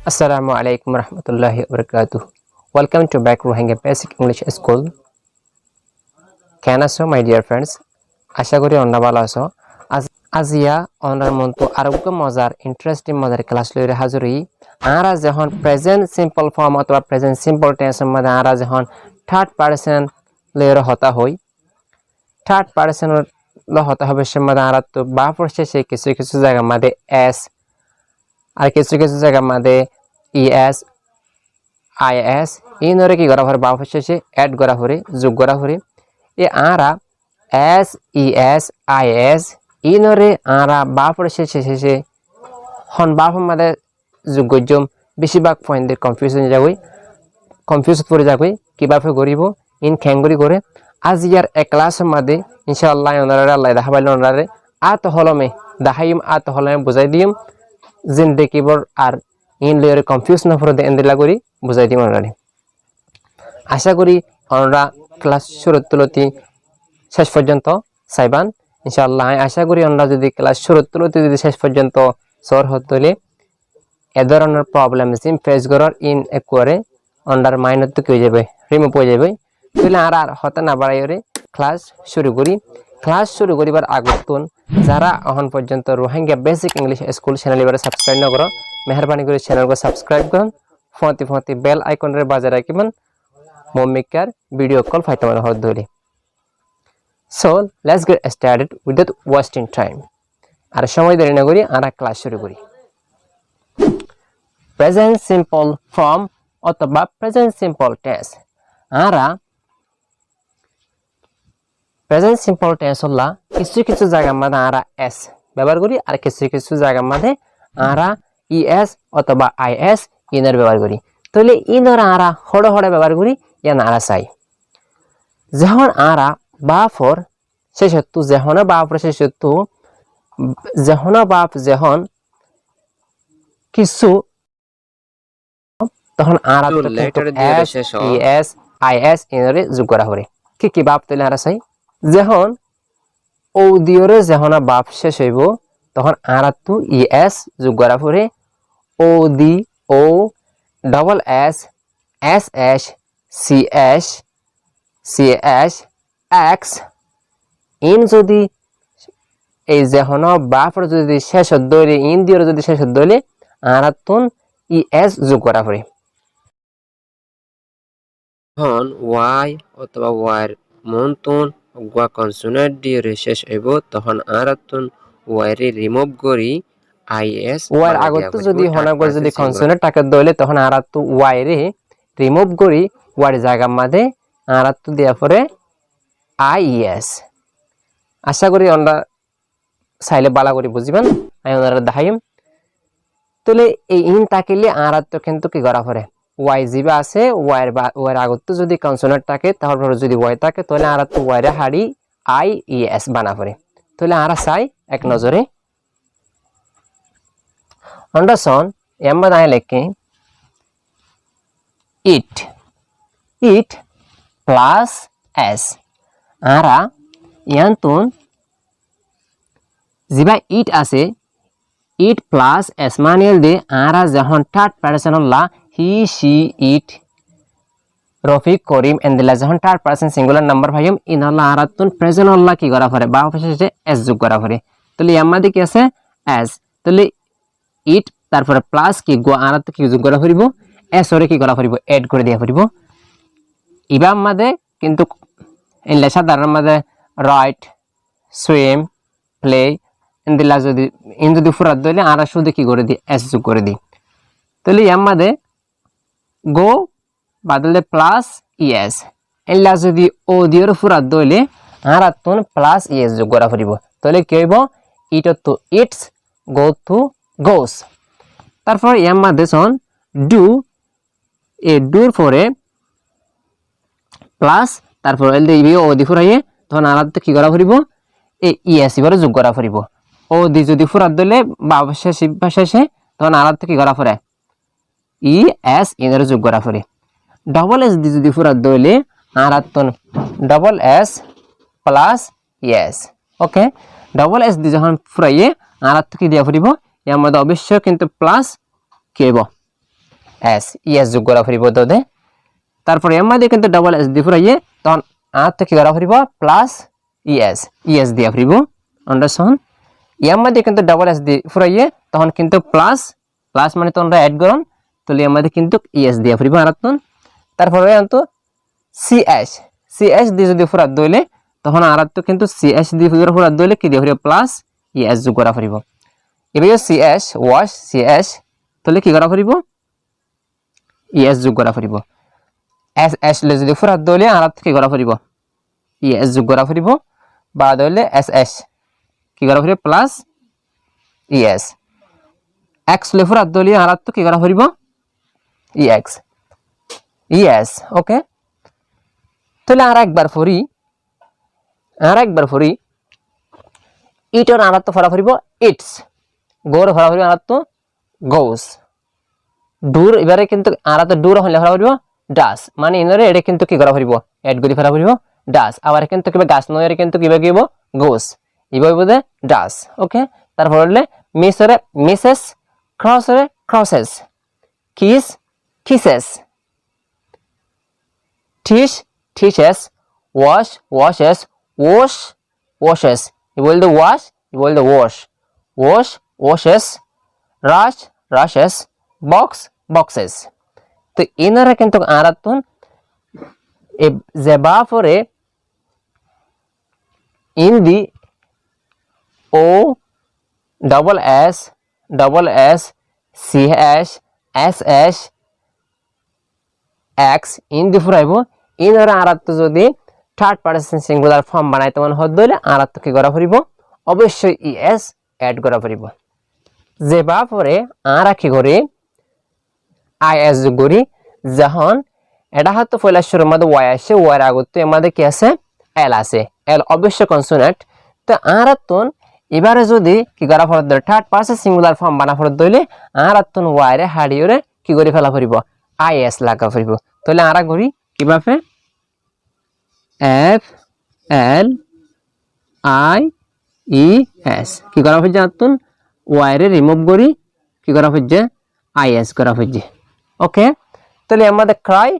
Assalamu alaikum warahmatullahi wabarakatuh. Welcome to back Rohingya Basic English School. Can aso my dear friends? আশা করি অন্য ভালো আছো। আজিয়া honour মতো আরোগ্য মজার ইন্টারেস্টিং মজার ক্লাস লইরে হাজিরি। আরা যখন প্রেজেন্ট সিম্পল ফর্ম অথবা প্রেজেন্ট সিম্পল টেন্সের মধ্যে আরা যখন থার্ড পারসন লইরে হতা হই, থার্ড পারসন হতা হবে সে মধ্যে আরা তো বা পড়ছে সে কিছু কিছু জায়গার মধ্যে এস আর কিছু কিছু জায়গার মধ্যে ইএস আইএস ইনরে কি করা হয় বা শেষে অ্যাড করা হয় যোগ করা হয় এ আরা এস ইএস আইএস ইনরে আরা বা শেষে শেষে হন বাফের মধ্যে যোগ গজম বেশিরভাগ পয়েন্টের কনফিউজ পড়ে যাবে কিভাবে করিব ইন খ্যাঙ্গুরি করে আজ ইয়ার এক ক্লাসের মধ্যে ইনশাআল্লাহ ওনারা আল্লাহ দেখাবাইল ওনারে আত হলমে দেখাইম আত হলমে বুঝাই দিম জিন্দেগিবর আর ইন লেয়ারে কনফিউজ না করে এন্দিলা করি বুঝাই দিম ওনারে আশা করি ওনারা ক্লাস শুরুর তুলতি শেষ পর্যন্ত চাইবান ইনশাআল্লাহ আশা করি ওনারা যদি ক্লাস শুরুর তুলতি যদি শেষ পর্যন্ত সর হতলে এ ধরনের প্রবলেম সিম ফেস করার ইন একবারে ওনার মাইন্ড তো কি হয়ে যাবে রিমুভ হয়ে যাবে তাহলে আর হতে না বাড়াইরে ক্লাস শুরু করি ক্লাস শুরু করিবার আগতুন যারা এখন পর্যন্ত Rohingya basic English school channel এবারে সাবস্ক্রাইব না করো মেহরবানি করে চ্যানেলকে সাবস্ক্রাইব করুন ফতি ফতি বেল আইকনের বাজারে রাখবেন মমিকার ভিডিও কল ফাইতে মানে হত ধরে so let's get started without wasting time আর সময় দেরি না করি আর ক্লাস শুরু করি প্রেজেন্ট সিম্পল ফর্ম অথবা প্রেজেন্ট সিম্পল টেন্স আরা প্রেজেন্ট সিম্পল টেন্স হলা কিছু কিছু জায়গার মধ্যে আরা এস ব্যবহার করি আর কিছু কিছু জায়গার মধ্যে আরা ইএস অথবা আইএস ইনার ব্যবহার করি তাহলে ইনার আরা হড়ে হড়ে ব্যবহার করি ইয়ান আরা চাই যখন আরা বা ফর শেষ হতো যখন বা ফর শেষ হতো যখন বাপ যখন কিছু তখন আরা এস ইএস আইএস ইনারে যোগ করা হবে কি কি বাপ তাহলে আরা চাই যখন ও দিয়রে যখন বাপ শেষ হইব তখন আর তো ইএস যোগ করা পরে ও দি O double S S S C S C S X ইন যদি এই যখন বাপর যদি শেষ দইলে ইন দিয়রে যদি শেষ দইলে আর তুন ইএস যোগ করা পরে হন ওয়াই অথবা ওয়াইয়ের মনতুন ওয়া কনসোনেন্ট দিয়ে শেষ হইব তখন আরাতুন ওয়াইরে রিমুভ করি আইএস ওয়াইর আগত যদি হনাগর যদি কনসোনেন্ট টাকা দইলে তখন আরাতু ওয়াইরে রিমুভ করি ওয়ার জায়গার মধ্যে আরাতু দেয়া পরে আইএস আশা করি আমরা সাইলে বালা করে বুঝিবেন আমি ওনারা দেখাইম তাহলে এই ইন তাকিলে আরাতু কিন্তু কি করা পরে ওয়াই জিবা আছে ওয়ার আগত যদি কনসোনেন্ট থাকে তারপর যদি ওয়াই থাকে তাহলে আরাতু ওয়াইরে হাড়ি আইএস বানা পরে তাহলে আরা চাই এক নজরে Anderson ಎಂಬುದಾಗಿ ಲೆಕ್ಕಿ it plus s আরা ইয়ান্তun জিবা it আছে it plus s মানিল দে আরা যখন থার্ড পারসন হল্লা he she it Rafiq Karim এন্দিলা যখন থার্ড পারসন সিঙ্গুলার নাম্বার ভাইম ইনহল্লা আরাতুন প্রেজেন্ট হল্লা কি করা পড়ে বা অবশেষে s যোগ করা পড়ে তাহলে ইয়ামাদি কি আছে s তাহলে ইট তারপরে প্লাস কি গো আরাত কি যোগ করা হইব এস ওরে কি করা হইব এড করে দেয়া হইব ইবাম মাদে কিন্তু এই লেখা দাঁড়ার মাদে রাইট সুইম প্লে ইনদিলা যদি ফুরাত দইলে আরা শুধু কি করে দি এস যোগ করে দি তাহলে ইয়াম মাদে গো বাদলে প্লাস ইএস ইনলা যদি ও দিয়র ফুরাত দইলে আরাতুন প্লাস ইএস যোগ করা হইব তাহলে কি হইব ইট টু ইটস গো টু গোস তারপর ইয়াম্মা দেশন ডু এ ডুর পরে প্লাস তারপর এল দিবি ও দি ফুরাইয়ে তখন আলাদা কি করা ফুরিব এই ইএস এবারে যোগ করা ফুরিব ও দি যদি ফুরাত দিলে বা শেষে তখন আলাদা কি করা ফুরে ই এস ইনারে যোগ করা ফুরে ডবল এস দি যদি ফুরাত দিলে আলাদা ডবল এস প্লাস ইএস ওকে ডবল এস দি যখন ফুরাইয়ে আলাদা কি দিয়া ফুরিব ইয়ার মধ্যে অবশ্যই কিন্তু প্লাস কি হইব এস ইএস যোগ করা ফুরিব দে তারপরে এর মধ্যে কিন্তু ডাবল এস দি ফুরাইয়ে তখন আর তো কি করা ফুরিব প্লাস ইএস দিয়া ফুরিব আন্ডারস্ট্যান্ড এর মধ্যে কিন্তু ডাবল এস দি ফুরাইয়ে তখন কিন্তু প্লাস মানে তোমরা অ্যাড করুন তাহলে এর মধ্যে কিন্তু ইএস দিয়া ফুরিব আরাতন তারপরে অন্ত সিএস দিয়ে যদি ফুরাত দইলে তখন আর তো কিন্তু সিএস দিয়ে ফুরাত দইলে কি দিয়ে ফুরিব প্লাস ইএস যোগ করা ফুরিব এবারে সিএস ওয়াশ সিএস তাহলে কি করা ফুরিব ইএস যোগ করা ফুরিব এস লে যদি ফুরাত দইলে আর কি করা ফুরিব ইএস যোগ করা ফুরিব বা দইলে এস কি করা ফুরিব প্লাস ইএস এক্স লে ফুরাত দইলে আর তো কি করা ফুরিব ইএস ওকে তাহলে আর একবার ফুরি ইটর আর তো ফরা ফুরিব ইটস গোর ফরা ফুরিব আর তো গোস ডুর এবারে কিন্তু আর তো ডুর হলে ফরা ফুরিব ডাস মানে ইনরে এটা কিন্তু কি করা ফুরিব এড করি ফরা ফুরিব ডাস আবার কিন্তু কিবা গাছ নয়ের কিন্তু কিবা গিব গোস ইবই বদে ডাস ওকে তারপর হলে Mrs crosses kiss kisses teaches washes you will the washes rushes boxes তো এনারা কিন্তু আরাতুন জেবা পরে in the o double s ch x in the ফুরাইব ইনরা আরাত যদি থার্ড পারসন সিঙ্গুলার ফর্ম বানাই তখন হদ দইলে আরাত কি করা ফুরিব অবশ্যই ইএস অ্যাড করা ফুরিব যেবা পরে আরা কি করি আইএস যোগ করি যখন এটা হয়তো পয়লা শুরুর মধ্যে ওয়াই আসে ওয়ার আগত এর মধ্যে কি আছে এল আছে এল অবশ্যই কনসোনেন্ট তো আরাতন এবারে যদি কি করা ফরত দইলে থার্ড পারসন সিঙ্গুলার ফর্ম বানা ফরত দইলে আরাতন ওয়াই রে হাড়িওরে কি করে ফেলা ফুরিব আইএস লাগা ফুরিব তাহলে আরা করি কিভাবে F L I E S কি করা হচ্ছে আতুন ওয়াইরে রিমুভ করি কি করা হচ্ছে আইএস করা হচ্ছে ওকে তাহলে আমাদের ক্রাই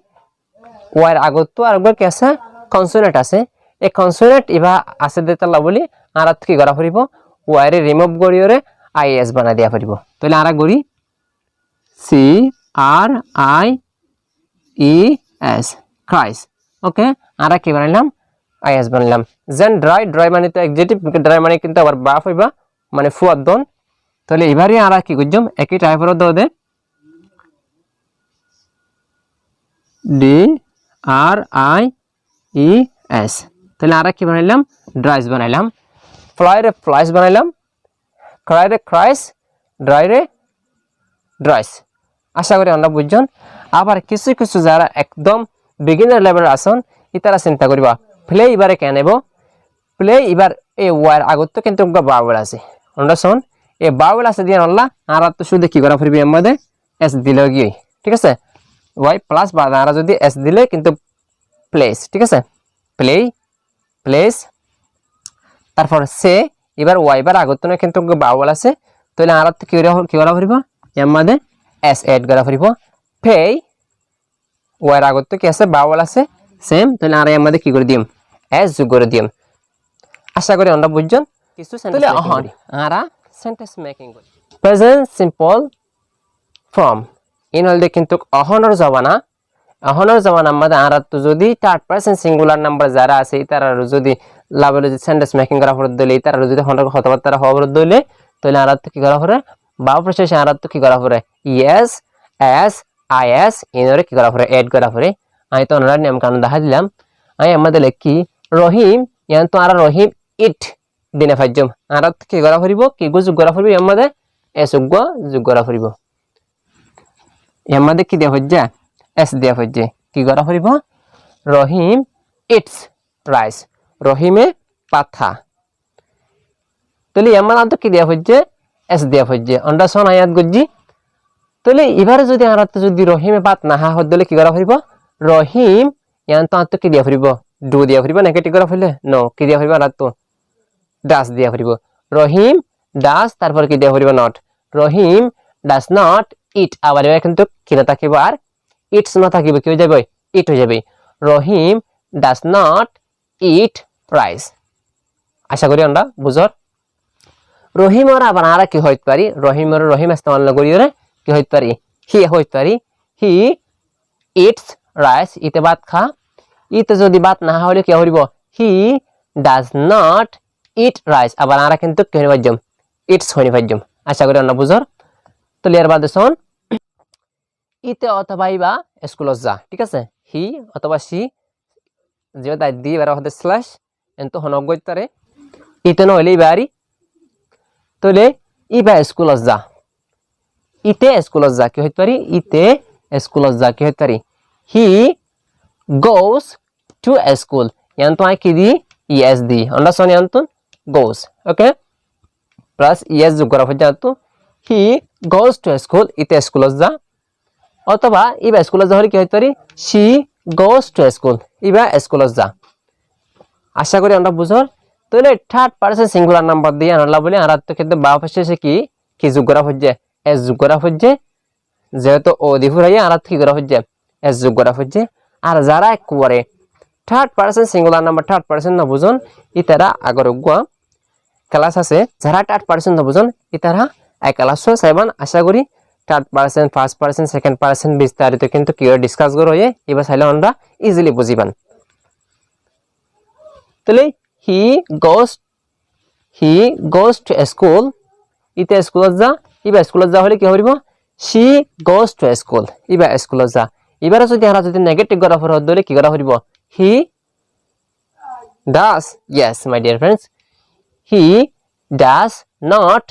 ওয়াইর আগত আর একবার কি আছে কনসোনেন্ট আছে এই কনসোনেন্ট ইভা আছে দেতালা বলি আর কি করা ফুরিব ওয়াইরে রিমুভ করিওরে আইএস বানা দিয়া ফুরিব তাহলে আরা করি C R I E S cries okay আরা কি বানাইলাম আইএস বানাইলাম যেন ড্রাই মানে তো এক্সেটিভ ড্রাই মানে কিন্তু আবার বাফ হইবা মানে ফুয়াদ দন তাহলে এবারে আরা কি করজম একই টাইপের দে D R I E S তাহলে আরা কি বানাইলাম ড্রাইস বানাইলাম ফ্লাইস বানাইলাম ক্রাইস ড্রাইস আশা করি আমরা বুঝছেন আবার কিছু যারা একদম বিগিনার লেভেল আসন ইতারা চিন্তা করিবা প্লে এবারে কেন নেব প্লে এবার এই ওয়ার আগত কিন্তু বাউল আছে আন্ডারস্ট্যান্ড এই বাউল আছে দিয়ে আল্লাহ আর তো শুধু কি করা ফিরবি এর মধ্যে এস দিলে গিয়ে ঠিক আছে ওয়াই প্লাস বা আর যদি এস দিলে কিন্তু প্লেস ঠিক আছে প্লেস তারপর সে এবার ওয়াই বার আগত কিন্তু বাউল আছে তাহলে আর তো কি করা ফিরব এর মধ্যে এস এড করা ফিরব পে ওয়ার আগত কি আছে বাউল আছে সেম তাহলে আর এর মধ্যে কি করে দিম এস যোগ করে দিম আশা করি আমরা বুঝছেন কিছু সেন্টেন্স মেকিং আরা সেন্টেন্স মেকিং করি প্রেজেন্ট সিম্পল ফর্ম ইন হলদে কিন্তু অহনর জবানা মধ্যে আর তো যদি থার্ড পারসন সিঙ্গুলার নাম্বার যারা আছে তারা যদি লাভেল যদি সেন্টেন্স মেকিং করা ফরত দিলে তারা যদি হনর কথাবার্তা হওয়া ফরত দিলে তাহলে আর তো কি করা ফরে বা প্রসেসে আর তো কি করা ফরে ইএস এস আইএস ইনরে কি করা ফরে এড করা ফরে আমি তো ওনার নিয়ম কানুন দেখা দিলাম আমি আমাদের কি রহিম ইয়ান তো আর রহিম ইট দিনে ফাইজম আর কি করা ফরিব কি যোগ করা ফরিব এর মধ্যে এস যোগ করা ফরিব এর মধ্যে কি দেয়া হচ্ছে এস দেয়া হচ্ছে কি করা ফরিব রহিম ইটস রাইস রহিমে পাথা তাহলে এর মধ্যে কি দেয়া হচ্ছে এস দেয়া হচ্ছে আন্ডারস্ট্যান্ড আয়াত গজ্জি তাহলে এবারে যদি আর যদি রহিমে পাত না হদ দিলে কি করা ফরিব রহিম ইয়ান তো কি দিয়া ফরিব ডু দিয়া ফরিব নেগেটিভ করা ফেলে নো কি দিয়া ফরিব আর তো ডাস দিয়া ফরিব রহিম ডাস তারপর কি দিয়া ফরিব নট রহিম ডাস নট ইট আবার এবার কিন্তু কি না থাকিব আর ইটস না থাকিব কি হয়ে যাবে ইট হয়ে যাবে রহিম ডাজ নট ইট রাইস আশা করি আমরা বুঝর রহিমর আবার আর কি হইতে পারি রহিমর রহিম ইস্তেমাল না করিও কি হইতে পারি হি হইতে পারি হি ইটস রাইস ইতে ভাত খা ইতে যদি ভাত না হলে কি হইব হি ডাজ নট ইট রাইস আবার আর কিন্তু কি হইব ইটস হইনি পাইজম আশা করি আমরা বুঝর তো লিয়ার বাদে শোন ইতে অথবা ইবা স্কুলত যা ঠিক আছে হি অথবা সি যে তাই দি এবার হতে স্ল্যাশ এন্ত হনক গইতারে ইতে নহলে ইবারি তাহলে ইবা স্কুলত যা ইতে স্কুলত যা কি হইতে পারি ইতে স্কুলত যা কি হইতে পারি হি গোস টু স্কুল ইয়ান তো আই কি দি ইএস দি আমরা শোন ইয়ান তো গোস ওকে প্লাস ইএস যোগ করা হচ্ছে তো হি গোস টু স্কুল ইতে স্কুলত যা অথবা ইবা স্কুলত যা হলে কি হইতে পারি সি গোস টু স্কুল ইবা স্কুলত যা আশা করি আমরা বুঝর তাহলে থার্ড পারসন সিঙ্গুলার নাম্বার দিয়ে আনলা বলে আর তো ক্ষেত্রে বা পাশে কি কি যোগ করা হচ্ছে এস যোগ করা হচ্ছে যেহেতু ও দি ফুরাইয়া আর কি করা হচ্ছে এস যোগ করা হচ্ছে আর যারা একবারে third person singular number third person না বুঝুন ইতারা আগর গুয়া ক্লাস আছে যারা থার্ড পারসন না বুঝুন ইতারা এক ক্লাস সাইবান আশা করি third person first person second person বিস্তারিত কিন্তু কি ডিসকাস করা হয় এবার চাইলে আমরা ইজিলি বুঝিবান তাহলে হি গোস টু স্কুল ইতে স্কুলত যা ইবা স্কুলত যা হলে কি হইব সি গোস টু স্কুল ইবা স্কুলত যা এবারে যদি আমরা যদি নেগেটিভ করা ফর হলে কি করা হইব he does yes my dear friends he does not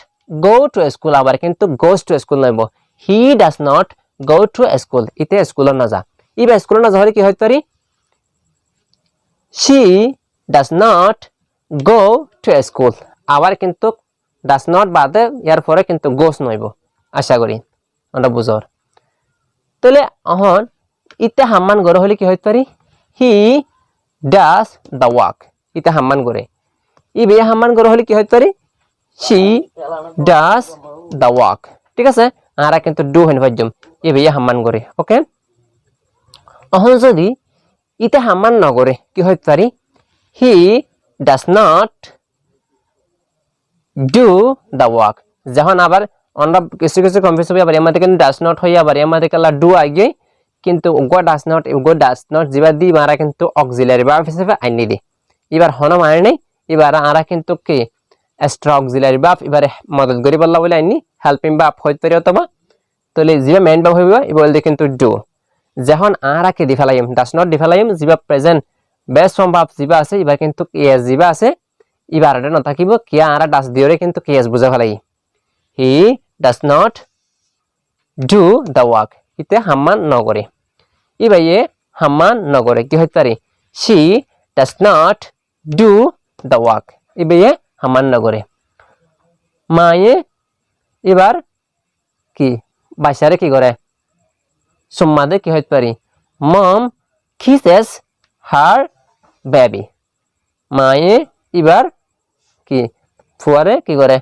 go to school আবার কিন্তু গোস টু স্কুল নইব he does not go to school ইতে স্কুলত না যা ইবা স্কুলত না যা হলে কি হইতে পারি she does not go to school আবার কিন্তু does not বাদে ইয়ার পরে কিন্তু goes নইব আশা করি আমরা বুঝর তাহলে এখন ইতে হাম্মান গরে হলে কি হইতে পারি he does the work ইতে হাম্মান গরে ই বে হাম্মান গরে হলে কি হইতে পারি she does the work ঠিক আছে আরা কিন্তু do হইন পাইজম ই বে হাম্মান গরে ওকে এখন যদি ইতে হাম্মান নগরে কি হইতে পারি হি does not do the work যখন আবার আমরা কিছু কিছু কনফিউজ হবে আবার এর কিন্তু ডাজ নট হই আবার এর কালা ডু আগে কিন্তু গো ডাজ নট জিবা দি মারা কিন্তু অক্সিলারি ভার্ব হিসেবে আইনি দি এবার হন মানে নেই এবার আরা কিন্তু কি এক্সট্রা অক্সিলারি ভার্ব এবারে মদত করি বললা বলে আইনি হেল্পিং ভার্ব হইতে পারি অথবা তাহলে জিবা মেইন ভার্ব হইবা এবার কিন্তু ডু যখন আরা কে দি ফেলাইম ডাজ নট দি ফেলাইম জিবা প্রেজেন্ট বেস্ট ফর্ম ভার্ব জিবা আছে এবার কিন্তু এস জিবা আছে এবার এটা না থাকিব কি আরা ডাজ দিওরে কিন্তু কেস বুঝা ফেলাই he does not do the work ইতে হাম্মান নগরে ইবাইয়ে হাম্মান নগরে কি হইতে পারে she does not do the work ইবাইয়ে হাম্মান নগরে মায়ে এবার কি বাসারে কি করে সম্মাদে কি হইতে পারি মম kisses her baby মায়ে এবার কি ফুয়ারে কি করে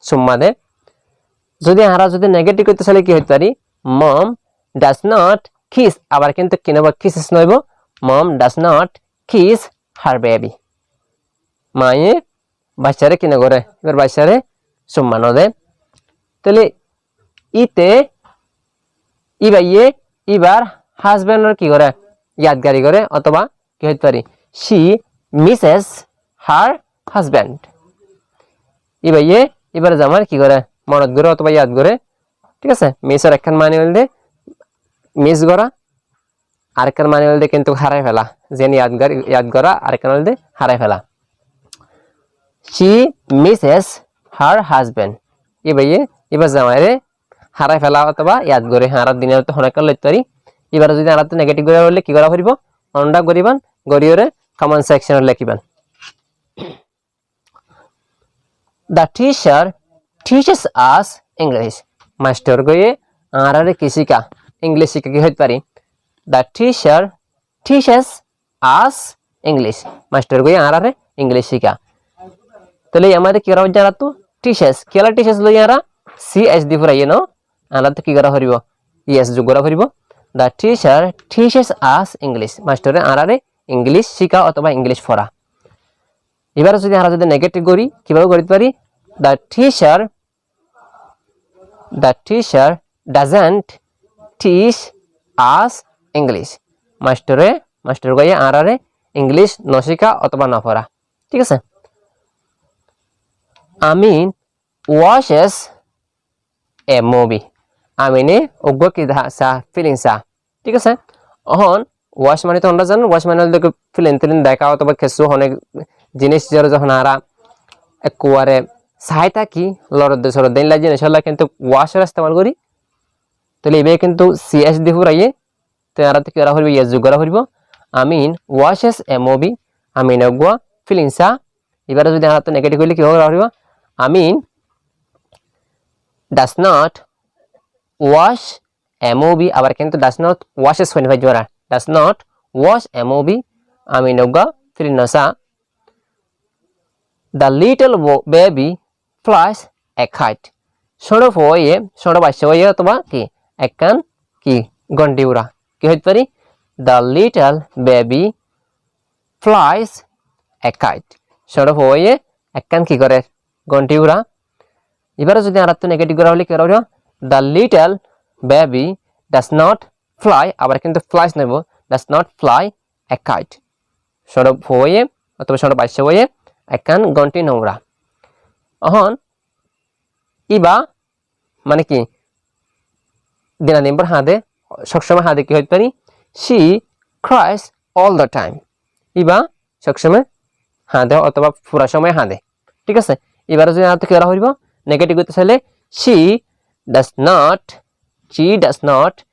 সম্মাদে যদি আমরা যদি নেগেটিভ করতে চাইলে কি হইতে পারি মম ডাজ নট কিস আবার কিন্তু কি নব কিসেস নইব mom does not kiss her baby মায়ে বাচ্চারে কি না করে এবার বাচ্চারে সম্মান দেয় তাহলে ইতে ইবাইয়ে এবার হাজবেন্ডর কি করে ইয়াদগারি করে অথবা কি হইতে পারি শি মিসেস হার হাজবেন্ড ইবাইয়ে এবার জামার কি করে মনত করে অথবা ইয়াদ করে ঠিক আছে মিসের একখান মানে হইলে মিস করা আরেকখান মানে হইলে কিন্তু হারাই ফেলা যেন ইয়াদ করা আরেকখান হইলে হারাই ফেলা শি মিসেস হার হাজবেন্ড ইবাইয়ে এবার জামাইরে হারাই ফেলা অথবা ইয়াদ করে হারার দিনের তো অনেক লইতে পারি এবার যদি আরাতে নেগেটিভ করে হলে কি করা হইব অনডা করিবান গরিয়রে কমেন্ট সেকশনে লিখিবান The teacher teaches us English master গয়ে আরারে কি শিখা ইংলিশ শিখা কি হইতে পারি The teacher teaches us English master গয়ে আরারে ইংলিশ শিখা তাহলে আমাদের কি করা জানা তো টিচার্স কেলা টিচার্স লই আরা সি এস দি ফুরাইয়ে নো আনাতে কি করা হরিব ইয়েস যোগ করা হরিব the teacher teaches us English মাস্টারে আরারে ইংলিশ শিখা অথবা ইংলিশ পড়া এবার যদি আমরা যদি নেগেটিভ করি কিভাবে করতে পারি the teacher doesn't teach us English master গিয়ে আরারে ইংলিশ নশিকা অথবা না পড়া ঠিক আছে আমিন ওয়াচেস এ মুভি আমিনে অজ্ঞ কি সা ফিলিং সা ঠিক আছে অহন ওয়াশ মানে তো আমরা জানো ওয়াশ মানে হলো ফিলিং দেখা অথবা কিছু অনেক জিনিস যখন আরা একবারে সাইতা কি লরদ সরদ দিন লাগে ইনশাআল্লাহ কিন্তু ওয়াশের ইস্তেমাল করি তাহলে এবে কিন্তু সিএস দি ফুরাইয়ে তো আরা কি করা হইব ইয়েস যোগ করা হইব আমিন ওয়াচেস এ মুভি আমিন অজ্ঞ ফিলিং সা এবারে যদি আমরা তো নেগেটিভ হইলে কি করা হইব Amin does not watch a movie আবার কিন্তু ডাজ নট ওয়াশেস হইনি ভাই জোরা does not watch a movie আমি নগা ফিলিনসা the little baby flies a kite সড়ো হয়ে সড়ো বাসে হয়ে অথবা কি একখান কি গন্ডি উড়া কি হইতে পারি the little baby flies a kite সড়ো হয়ে একখান কি করে গন্ডি উড়া এবারে যদি আর তো নেগেটিভ করা হলে কি করা the little baby does not fly আবার কিন্তু ফ্লাইস নেব does not fly a kite সরব হয়ে অথবা সরব বাইশে হয়ে একখান গন্টি নোংরা অহন ইবা মানে কি দিনাদিন পর হাঁদে সবসময় হাঁদে কি হইতে পারি শি ক্রাইস অল দ্য টাইম ইবা সবসময় হাঁদে অথবা পুরা সময় হাঁদে ঠিক আছে এবারে যদি আর তো কি করা হইব নেগেটিভ করতে চাইলে she does not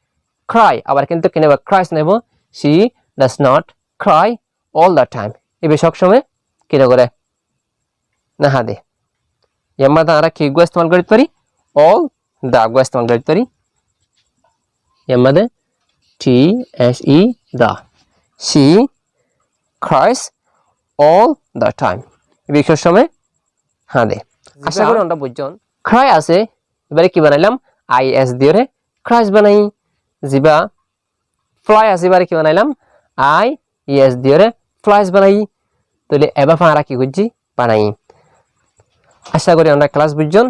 cry আবার কিন্তু কি নেব ক্রাইস নেব she does not cry all the time এবে সব সময় কি করে না হাদে ইয়াম্মা তারা কি গো ইস্তেমাল করতে পারি all the গো ইস্তেমাল করতে পারি ইয়াম্মা দে t s e the she cries all the time এবে সব সময় হাদে আশা করি আমরা বুঝছেন ক্রাই আছে এবারে কি বানাইলাম আইএস দিয়ে ক্রাইস বানাই জিবা ফ্লাই আছে এবারে কি বানাইলাম আই এস দিয়ে ফ্লাইস বানাই তাহলে এবার আমরা কি করছি বানাই আশা করি আমরা ক্লাস বুঝছেন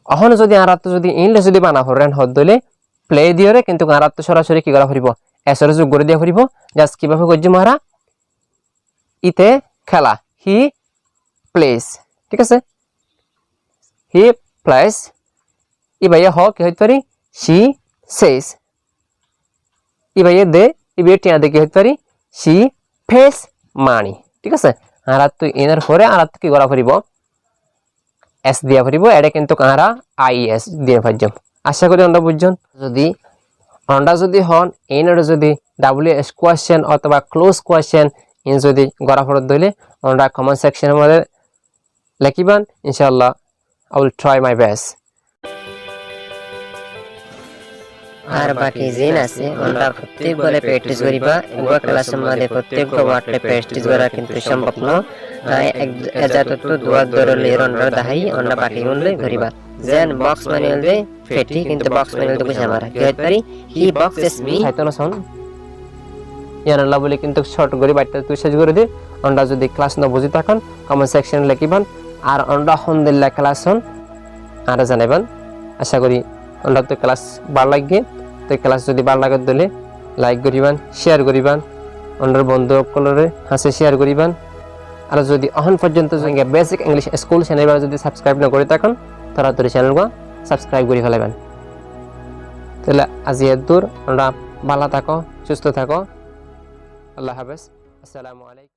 এখন যদি আর যদি ইংলিশ যদি বানা হরেন হদ দিলে প্লে দিয়ে কিন্তু আর সরাসরি কি করা হরিব এসর যোগ করে দিয়া হরিব জাস্ট কিভাবে করছি মহারা ইতে খেলা হি প্লেস ঠিক আছে হি প্লেস ই ভাইয়া হ কি হইতে পারি শি সেস ই ভাইয়া দে ই ভাইয়া টিয়া দে কি হইতে পারি শি ফেস মানি ঠিক আছে আর তো এনার পরে আর কি করা পড়িব এস দিয়া পড়িব এটা কিন্তু কারা আইএস দিয়ে পাইজম আশা করি আমরা বুঝছেন যদি আমরা যদি হন এনার যদি ডাব্লিউএস কোয়েশ্চেন অথবা ক্লোজ কোয়েশ্চেন ইন যদি গড়া ফরত দিলে আমরা কমেন্ট সেকশনের মধ্যে লিখিবান ইনশাআল্লাহ I will try my best আর বাকি জিন আছে আমরা প্রত্যেক বলে প্র্যাকটিস করিবা এবং ক্লাসের মধ্যে প্রত্যেক ওয়ার্ডে প্র্যাকটিস করা কিন্তু সম্ভব নয় এক এজাতত দুয়া দরলে রন্ডা দাহাই আমরা বাকি গুনলে করিবা যেন বক্স ম্যানুয়াল দে ফেটি কিন্তু বক্স ম্যানুয়াল তো বুঝা মারা কি হইতে পারি হি বক্সেস মি হাইতন সন ইয়ার আল্লাহ বলে কিন্তু শর্ট করে বাইটা তুই শেষ করে দে আমরা যদি ক্লাস না বুঝি তখন কমেন্ট সেকশনে লিখিবান আর আমরা আলহামদুলিল্লাহ ক্লাস হন আর জানাইবান আশা করি আমরা তো ক্লাস ভালো লাগে তো ক্লাস যদি ভালো লাগে দিলে লাইক করিবান শেয়ার করিবান অন্যর বন্ধু সকলরে হাসে শেয়ার করিবান আর যদি এখন পর্যন্ত বেসিক ইংলিশ স্কুল চ্যানেল যদি সাবস্ক্রাইব না করে থাকেন তাড়াতাড়ি চ্যানেলটা সাবস্ক্রাইব করে ফেলাবেন তাহলে আজ এর দূর আমরা ভালো থাকো সুস্থ থাকো আল্লাহ হাফেজ আসসালামু আলাইকুম